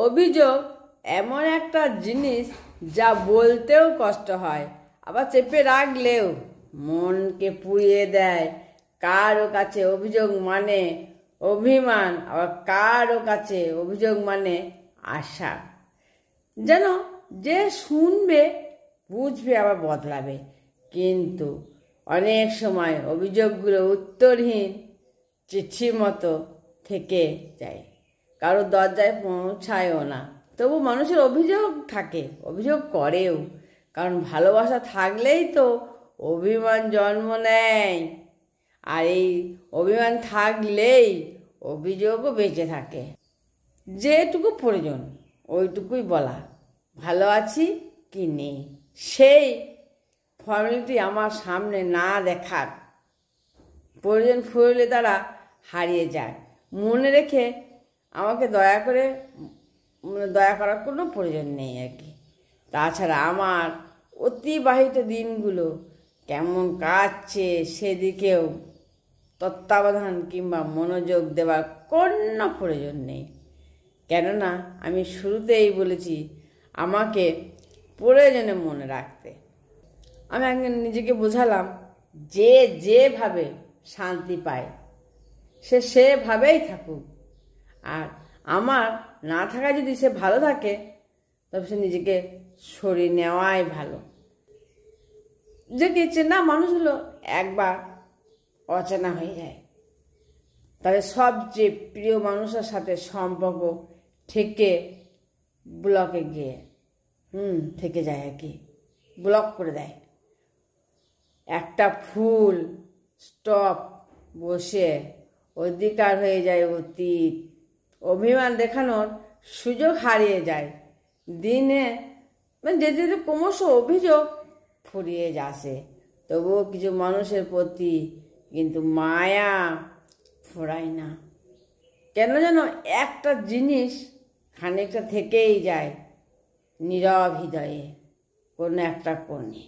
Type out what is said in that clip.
অভিযোগ এমন একটা জিনিস যা বলতেও কষ্ট হয়, আবার চেপে রাখলেও মনকে পুড়িয়ে দেয়। কারো কাছে অভিযোগ মানে অভিমান, আবার কারো কাছে অভিযোগ মানে আশা। যেন যে শুনবে বুঝবে আবার বদলাবে, কিন্তু অনেক সময় অভিযোগগুলো উত্তরহীন চিঠির মতো থেকে যায়, কারো দরজায় পৌঁছায়ও না। তবু মানুষের অভিযোগ থাকে, অভিযোগ করেও, কারণ ভালোবাসা থাকলেই তো অভিমান জন্ম নেয়। আর এই অভিমান থাকলেই অভিযোগও বেঁচে থাকে। যেটুকু প্রয়োজন ওইটুকুই বলা, ভালো আছি কি নেই সেই ফর্মালিটি আমার সামনে না দেখার, প্রয়োজন ফুরলে তারা হারিয়ে যায়। মনে রেখে আমাকে দয়া করার কোনো প্রয়োজন নেই আর কি। তাছাড়া আমার অতিবাহিত দিনগুলো কেমন কাটছে সেদিকেও তত্ত্বাবধান কিংবা মনোযোগ দেওয়ার কোনো প্রয়োজন নেই। কেননা আমি শুরুতেই বলেছি আমাকে প্রয়োজনে মনে রাখতে। আমি একদিন নিজেকে বোঝালাম, যে যেভাবে শান্তি পায় সে সেভাবেই থাকুক, আর আমার না থাকা যদি সে ভালো থাকে তবে সে নিজেকে সরিয়ে নেওয়াই ভালো। যে কি চেনা মানুষগুলো একবার অচেনা হয়ে যায়, তাদের সবচেয়ে প্রিয় মানুষের সাথে সম্পর্ক থেকে ব্লকে গিয়ে থেকে যায় আর কি, ব্লক করে দেয়। একটা ফুল স্টপ বসে অধিকার হয়ে যায় অতীত, অভিমান দেখানোর সুযোগ হারিয়ে যায়। দিনে যেতে যেতে ক্রমশ অভিযোগ ফুরিয়ে যাচ্ছে, তবুও কিছু মানুষের প্রতি কিন্তু মায়া ফুরায় না। কেন যেন একটা জিনিস খানিকটা থেকেই যায় নীরব হৃদয়ে, কোনো একটা কোণে।